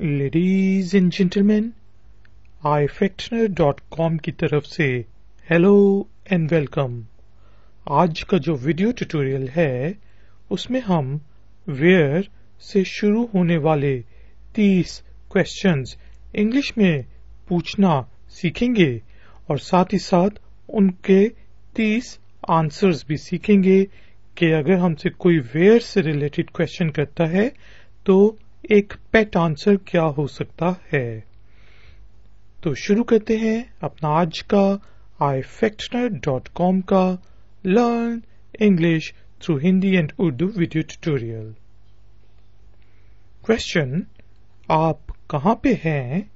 Ladies and gentleman, iFactioner.com की तरफ से हेलो एंड वेलकम। आज का जो वीडियो ट्यूटोरियल है उसमें हम वेयर से शुरू होने वाले 30 क्वेश्चंस इंग्लिश में पूछना सीखेंगे और साथ ही साथ उनके 30 आंसर्स भी सीखेंगे कि अगर हमसे कोई वेयर से रिलेटेड क्वेश्चन करता है तो एक पेट आंसर क्या हो सकता है। तो शुरू करते हैं अपना आज का iFactioner.com का learn English through Hindi and Urdu video tutorial. Question, आप कहाँ पे हैं?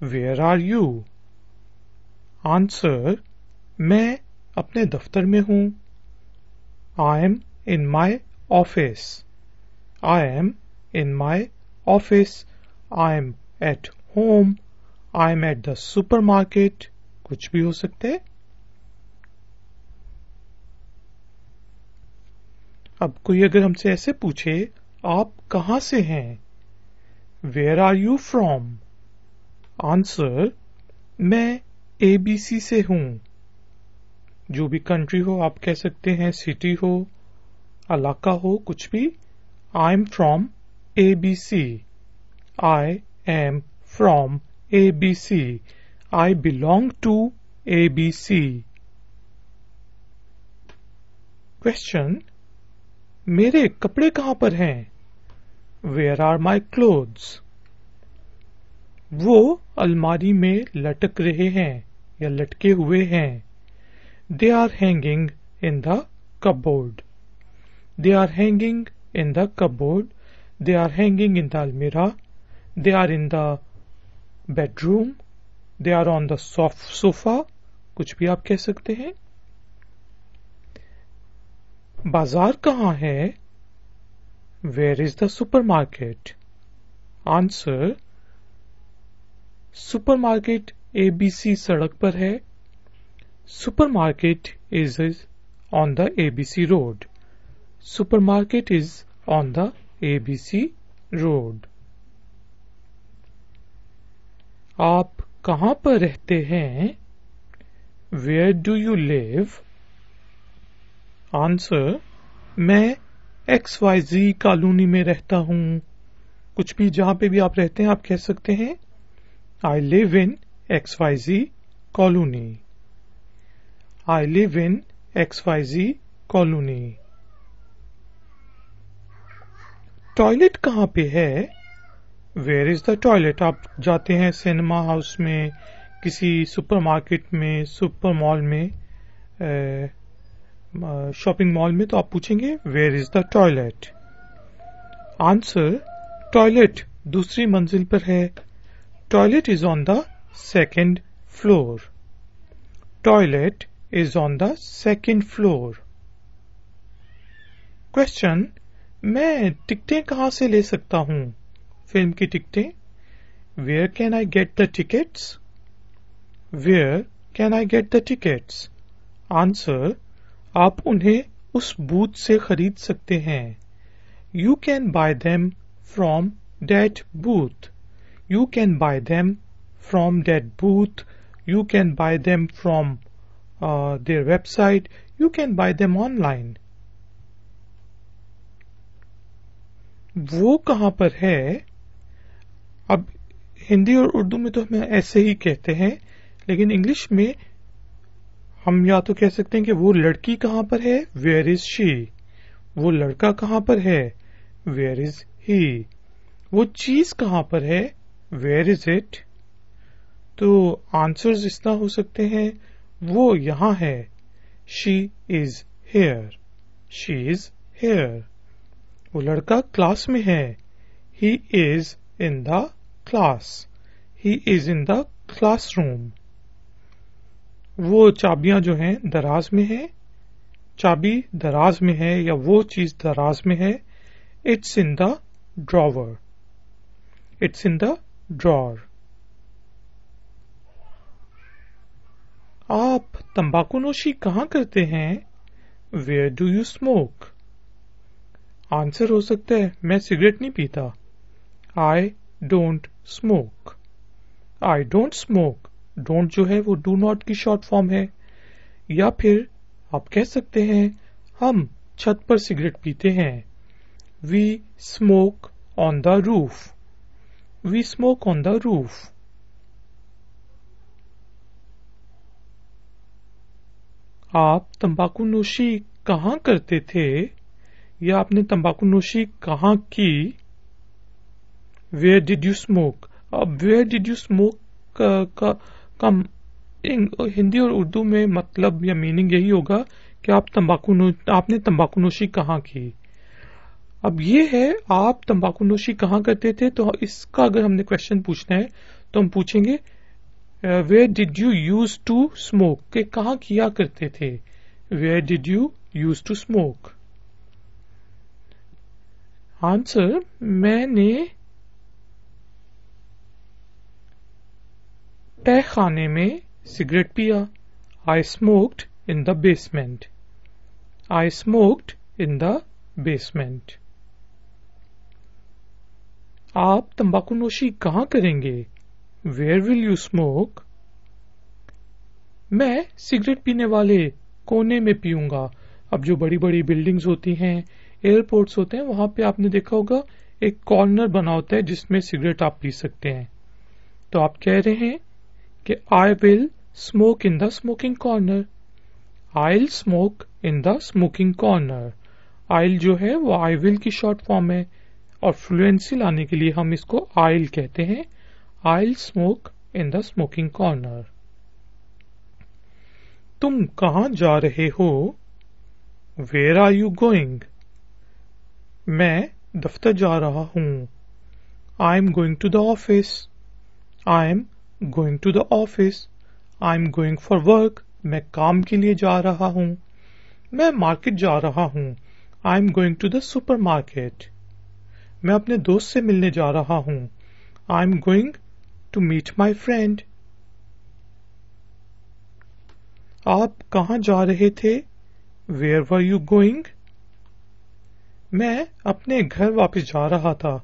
Where are you? आंसर, मैं अपने दफ्तर में हूँ। I M in my office. I M in my office. I am at home. I am at the supermarket. कुछ भी हो सकते हैं। अब कोई अगर हमसे ऐसे पूछे, आप कहाँ से हैं? Where are you from? Answer, मैं ABC से हूँ। जो भी कंट्री हो आप कह सकते हैं, सिटी हो, इलाका हो, कुछ भी। I am from ABC. I am from ABC. I belong to ABC. Question, मेरे कपड़े कहाँ पर हैं? Where are my clothes? वो अलमारी में लटक रहे हैं या लटके हुए हैं। They are hanging in the cupboard. They are hanging in the cupboard. They are hanging in the almirah. They are in the bedroom. They are on the sofa. कुछ भी आप कह सकते हैं। बाजार कहाँ है? Where is the supermarket? Answer, supermarket ABC सड़क पर है। Supermarket is on the ABC road. Supermarket is on the ABC road. आप कहाँ पर रहते हैं? Where do you live? Answer, मैं XYZ कॉलोनी में रहता हूँ। कुछ भी जहाँ पे भी आप रहते हैं आप कह सकते हैं I live in XYZ colony. I live in XYZ colony. Toilet कहाँ पे है? Where is the toilet? आप जाते हैं सिनेमा हाउस में, किसी सुपरमार्केट में, सुपर मॉल में, शॉपिंग मॉल में, तो आप पूछेंगे Where is the toilet? Answer, toilet दूसरी मंजिल पर है। Toilet is on the second floor. Toilet is on the second floor. Question, मैं टिकटें कहाँ से ले सकता हूँ? फिल्म की टिकटें। Where can I get the tickets? Where can I get the tickets? Answer, आप उन्हें उस बूथ से खरीद सकते हैं। You can buy them from that booth. You can buy them from that booth. You can buy them from their website. You can buy them online. वो कहाँ पर है? अब हिंदी और उर्दू में तो हम ऐसे ही कहते हैं, लेकिन इंग्लिश में हम या तो कह सकते हैं कि वो लड़की कहाँ पर है, वेयर इज शी। वो लड़का कहाँ पर है, वेयर इज ही। वो चीज कहाँ पर है, वेयर इज इट। तो आंसर्स इस तरह हो सकते हैं, वो यहाँ है, she is here. She is here. वो लड़का क्लास में है, he is in the class. He is in the classroom. वो चाबियां जो हैं दराज में है। चाबी दराज में है या वो चीज दराज में है। It's in the drawer. It's in the drawer. आप तंबाकू नोशी कहाँ करते हैं? Where do you smoke? Answer हो सकता है, मैं सिगरेट नहीं पीता। I don't smoke. I don't smoke. Don't जो है वो do not की शॉर्ट फॉर्म है. या फिर आप कह सकते हैं हम छत पर सिगरेट पीते हैं. We smoke on the roof. We smoke on the roof. आप तंबाकू नोशी कहाँ करते थे या आपने तंबाकू नोशी कहाँ की? Where did you smoke? अब where did you smoke का हिंदी और उर्दू में मतलब या मीनिंग यही होगा कि आपने तंबाकू नोशी कहाँ की. अब ये है आप तंबाकू नोशी कहाँ करते थे, तो इसका अगर हमने क्वेश्चन पूछना है तो हम पूछेंगे where did you use to smoke, के कहाँ किया करते थे. Where did you use to smoke. Answer, मैंने तह खाने में सिगरेट पिया. I smoked in the basement. I smoked in the basement. आप तंबाकू नोशी कहाँ करेंगे? Where will you smoke. मैं सिगरेट पीने वाले कोने में पीऊंगा. अब जो बड़ी बड़ी बिल्डिंग्स होती हैं, एयरपोर्ट्स होते हैं, वहां पे आपने देखा होगा एक कॉर्नर बना होता है जिसमें सिगरेट आप पी सकते हैं. तो आप कह रहे हैं कि I will smoke in the smoking corner. I will smoke in the smoking corner. I'll जो है वो आई विल की शॉर्ट फॉर्म है और फ्लुएंसी लाने के लिए हम इसको आइल कहते हैं. I'll smoke in the smoking corner. तुम कहाँ जा रहे हो? Where are you going. मैं दफ्तर जा रहा हूँ. I am going to the office. I am going to the office. I am going for work. मैं काम के लिए जा रहा हूँ. मैं मार्केट जा रहा हूँ. I am going to the super market. मैं अपने दोस्त से मिलने जा रहा हूँ. I am going to meet my friend. आप कहाँ जा रहे थे? Where were you going. मैं अपने घर वापस जा रहा था.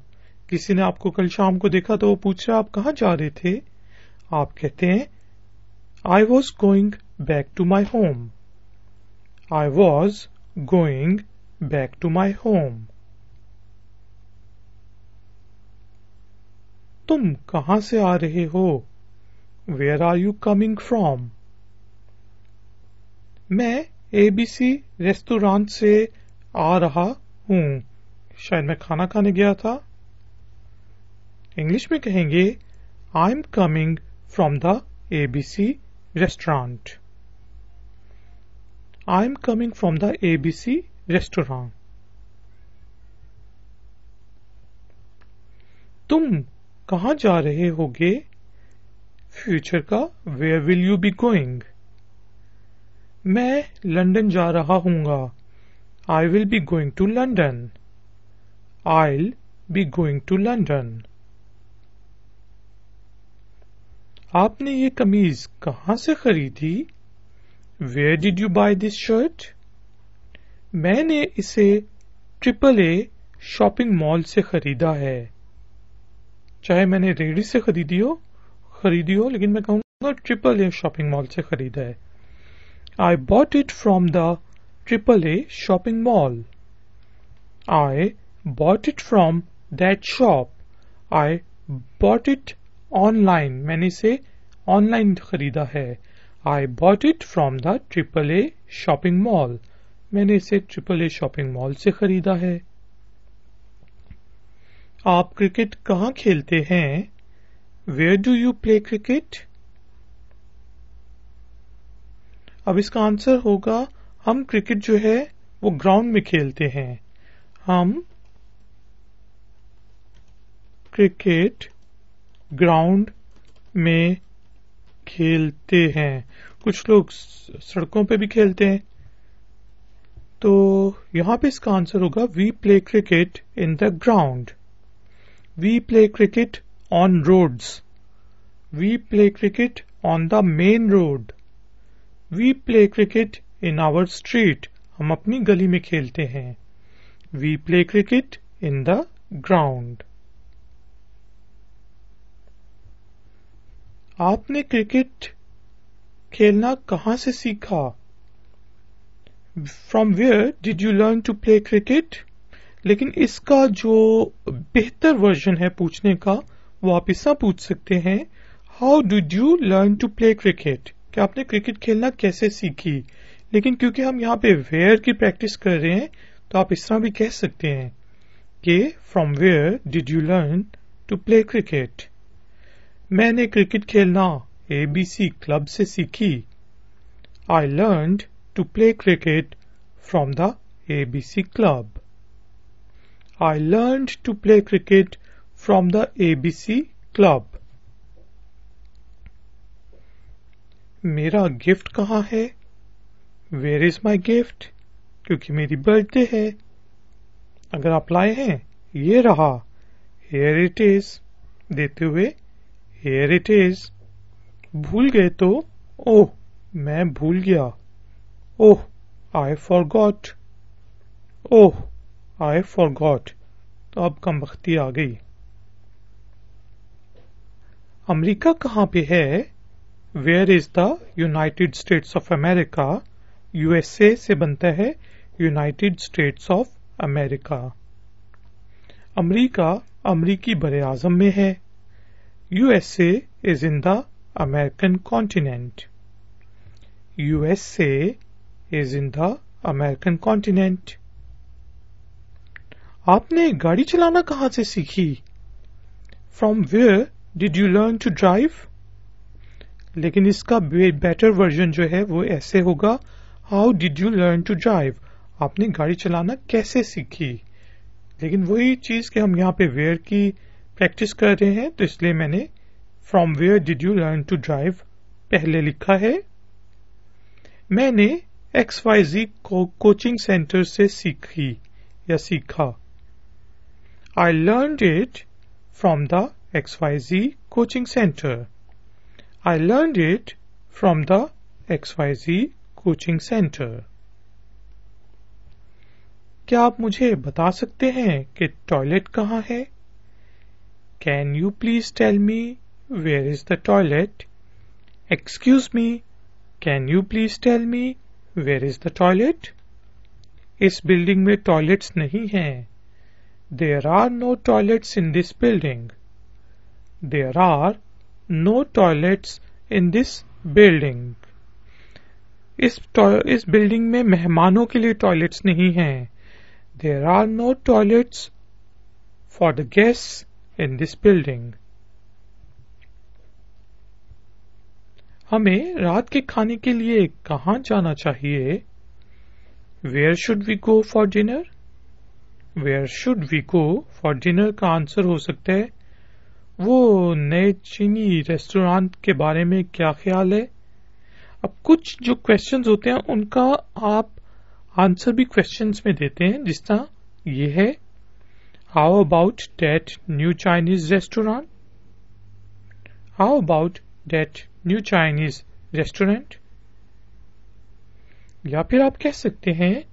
किसी ने आपको कल शाम को देखा तो वो पूछ रहा आप कहाँ जा रहे थे. आप कहते हैं I was going back to my home. I was going back to my home. तुम कहाँ से आ रहे हो? Where are you coming from. मैं ABC रेस्टोरेंट से आ रहा हूँ. शायद मैं खाना खाने गया था. इंग्लिश में कहेंगे I am coming from the ABC restaurant. I am coming from the ABC restaurant. तुम कहाँ जा रहे होगे? फ्यूचर का where will you be going. मैं लंदन जा रहा हूँगा. I will be going to London. I'll be going to London. आपने ये कमीज कहाँ से खरीदी? Where did you buy this shirt? मैंने इसे AAA शॉपिंग मॉल से खरीदा है. चाहे मैंने रेडी से खरीदी हो लेकिन मैं कहूँगा AAA शॉपिंग मॉल से खरीदा है. I bought it from the AAA shopping mall. I bought it from that shop. I bought it online. मैंने इसे ऑनलाइन खरीदा है. I bought it from the AAA shopping mall. मैंने इसे AAA शॉपिंग मॉल से खरीदा है. आप क्रिकेट कहाँ खेलते हैं? Where do you play cricket? अब इसका आंसर होगा हम क्रिकेट जो है वो ग्राउंड में खेलते हैं. हम क्रिकेट ग्राउंड में खेलते हैं. कुछ लोग सड़कों पे भी खेलते हैं. तो यहां पे इसका आंसर होगा we play cricket in the ground. We play cricket on roads. We play cricket on the main road. We play cricket in our street. हम अपनी गली में खेलते हैं. We play cricket in the ground. आपने cricket खेलना कहाँ से सीखा? From where did you learn to play cricket? लेकिन इसका जो बेहतर वर्जन है पूछने का वो आप इस तरह पूछ सकते हैं, How did you learn to play cricket? कि आपने क्रिकेट खेलना कैसे सीखी? लेकिन क्योंकि हम यहाँ पे where की प्रैक्टिस कर रहे हैं तो आप इस तरह भी कह सकते हैं कि From where did you learn to play cricket? मैंने क्रिकेट खेलना ABC क्लब से सीखी. I learned to play cricket from the ABC club. I learned to play cricket from the ABC club. मेरा गिफ्ट कहाँ है? Where is my gift? क्योंकि मेरी birthday है. अगर आप लाए हैं, ये रहा. Here it is. देते हुए Here it is. भूल गए तो ओह मैं भूल गया. ओह I forgot. Oh I forgot. तो अब कमबख्ती आ गई. अमेरिका कहाँ पे है? Where is the United States of America? USA से बनता है United States of America. America अमरीकी बरे आज़म में है. USA is in the American continent. USA is in the American continent. आपने गाड़ी चलाना कहाँ से सीखी? From where did you learn to drive? लेकिन इसका बेटर वर्जन जो है वो ऐसे होगा, How did you learn to drive? आपने गाड़ी चलाना कैसे सीखी? लेकिन वही चीज कि हम यहाँ पे where की प्रैक्टिस कर रहे हैं तो इसलिए मैंने From where did you learn to drive पहले लिखा है. मैंने XYZ कोचिंग सेंटर से सीखी या सीखा. I learned it from the XYZ coaching center. I learned it from the XYZ coaching center. क्या आप मुझे बता सकते हैं कि टॉयलेट कहाँ है? Can you please tell me where is the toilet? Excuse me, can you please tell me where is the toilet? इस बिल्डिंग में टॉयलेट्स नहीं हैं. There are no toilets in this building. There are no toilets in this building. इस building में मेहमानों के लिए toilets नहीं हैं. There are no toilets for the guests in this building. हमें रात के खाने के लिए कहाँ जाना चाहिए? Where should we go for dinner? Where should we go for dinner का आंसर हो सकता है वो नए चीनी रेस्टोरेंट के बारे में क्या ख्याल है? अब कुछ जो क्वेश्चंस होते हैं उनका आप आंसर भी क्वेश्चंस में देते हैं, जिस तरह ये है, How about that new Chinese restaurant? How about that new Chinese restaurant? या फिर आप कह सकते हैं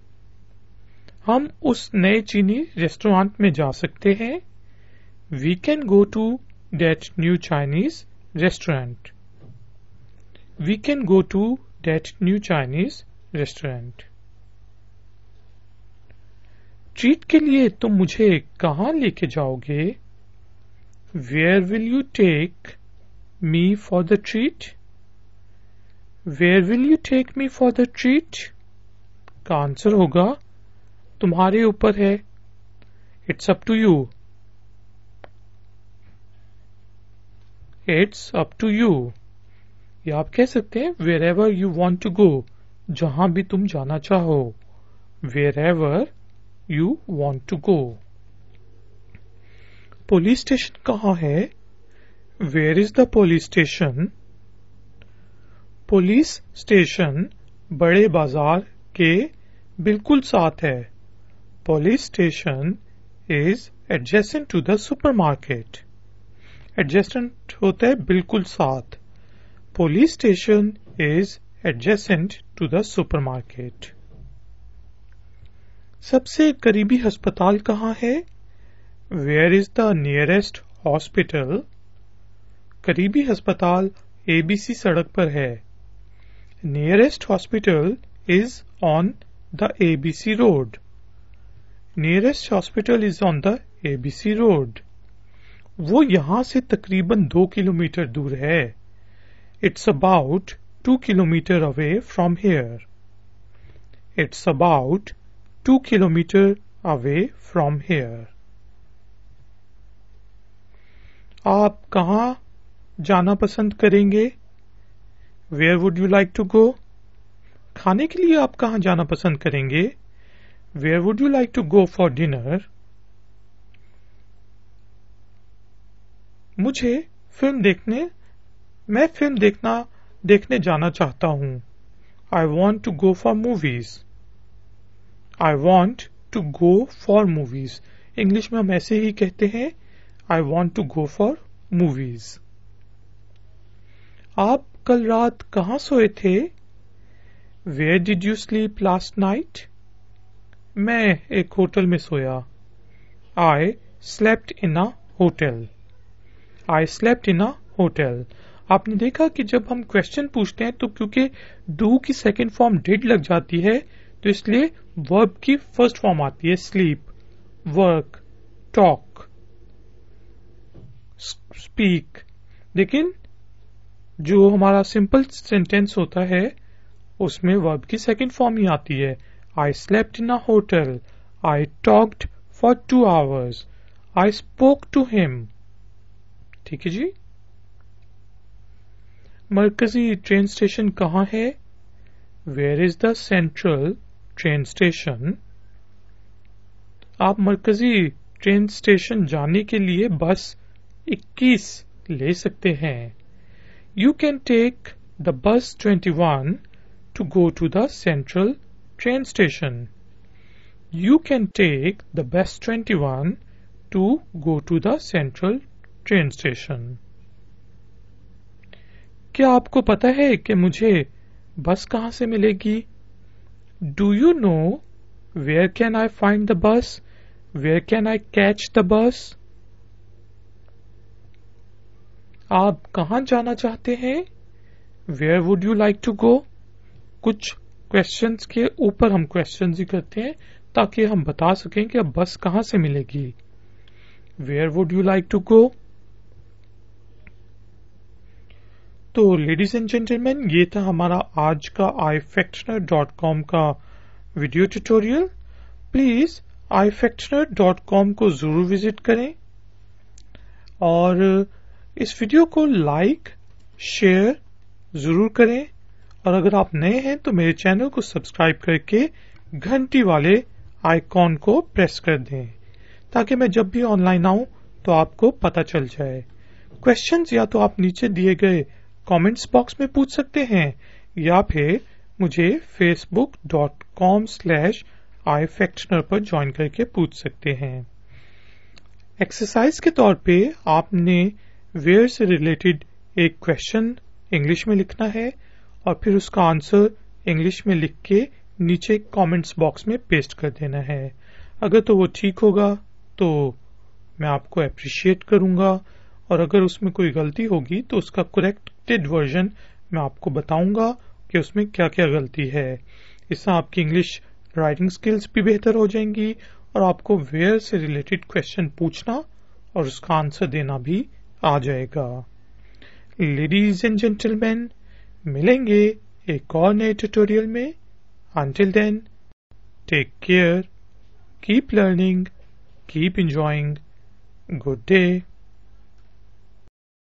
हम उस नए चीनी रेस्टोरेंट में जा सकते हैं. We can go to that new Chinese restaurant. We can go to that new Chinese restaurant. Treat के लिए तुम मुझे कहाँ लेके जाओगे? Where will you take me for the treat? Where will you take me for the treat? का answer होगा तुम्हारे ऊपर है. It's up to you. It's up to you. या आप कह सकते हैं wherever you want to go. जहां भी तुम जाना चाहो. Wherever you want to go. Police station कहाँ है? Where is the police station? Police station बड़े बाजार के बिल्कुल साथ है. Police station is adjacent to the supermarket. Adjacent होता है बिल्कुल साथ. Police station is adjacent to the supermarket. सबसे करीबी अस्पताल कहाँ है? Where is the nearest hospital? करीबी अस्पताल ABC सड़क पर है. Nearest hospital is on the ABC road. Nearest hospital is on the ABC road. वो यहाँ से तकरीबन 2 किलोमीटर दूर है. It's about 2 kilometer away from here. It's about 2 kilometer away from here. आप कहाँ जाना पसंद करेंगे? Where would you like to go? खाने के लिए आप कहाँ जाना पसंद करेंगे? Where would you like to go for dinner? मैं फिल्म देखने जाना चाहता हूँ. I want to go for movies. I want to go for movies. English में हम ऐसे ही कहते हैं I want to go for movies. आप कल रात कहाँ सोए थे? Where did you sleep last night? मैं एक होटल में सोया. I slept in a hotel. I slept in a hotel. आपने देखा कि जब हम क्वेश्चन पूछते हैं तो क्योंकि डू की सेकंड फॉर्म डिड लग जाती है तो इसलिए वर्ब की फर्स्ट फॉर्म आती है स्लीप, वर्क, टॉक, स्पीक. लेकिन जो हमारा सिंपल सेंटेंस होता है उसमें वर्ब की सेकंड फॉर्म ही आती है. I slept in a hotel. I talked for 2 hours. I spoke to him. ठीक है जी. मरकजी ट्रेन स्टेशन कहाँ है? Where is the central train station? आप मरकजी ट्रेन स्टेशन जाने के लिए बस 21 ले सकते हैं. You can take the bus 21 to go to the central train station. You can take the bus 21 to go to the central train station. क्या आपको पता है कि मुझे बस कहाँ से मिलेगी? Do you know where can I find the bus? Where can I catch the bus? आप कहाँ जाना चाहते हैं? Where would you like to go? कुछ क्वेश्चंस के ऊपर हम क्वेश्चंस ही करते हैं ताकि हम बता सकें कि अब बस कहाँ से मिलेगी. Where would you like to go? तो लेडीज एंड जेंटलमैन, ये था हमारा आज का ifactioner.com का वीडियो ट्यूटोरियल. प्लीज ifactioner.com को जरूर विजिट करें और इस वीडियो को लाइक शेयर जरूर करें. और अगर आप नए हैं तो मेरे चैनल को सब्सक्राइब करके घंटी वाले आइकॉन को प्रेस कर दें ताकि मैं जब भी ऑनलाइन आऊं तो आपको पता चल जाए. क्वेश्चंस या तो आप नीचे दिए गए कमेंट्स बॉक्स में पूछ सकते हैं या फिर मुझे facebook.com/ifactioner पर ज्वाइन करके पूछ सकते हैं. एक्सरसाइज के तौर पे आपने वेयर से रिलेटेड एक क्वेश्चन इंग्लिश में लिखना है और फिर उसका आंसर इंग्लिश में लिख के नीचे कमेंट्स बॉक्स में पेस्ट कर देना है. अगर तो वो ठीक होगा तो मैं आपको अप्रिशिएट करूंगा और अगर उसमें कोई गलती होगी तो उसका करेक्टेड वर्जन मैं आपको बताऊंगा कि उसमें क्या क्या गलती है. इससे आपकी इंग्लिश राइटिंग स्किल्स भी बेहतर हो जाएंगी और आपको वेयर से रिलेटेड क्वेश्चन पूछना और उसका आंसर देना भी आ जाएगा. लेडीज एंड जेंटलमैन, मिलेंगे एक और नए ट्यूटोरियल में. Until then, take care, keep learning, keep enjoying. Good day.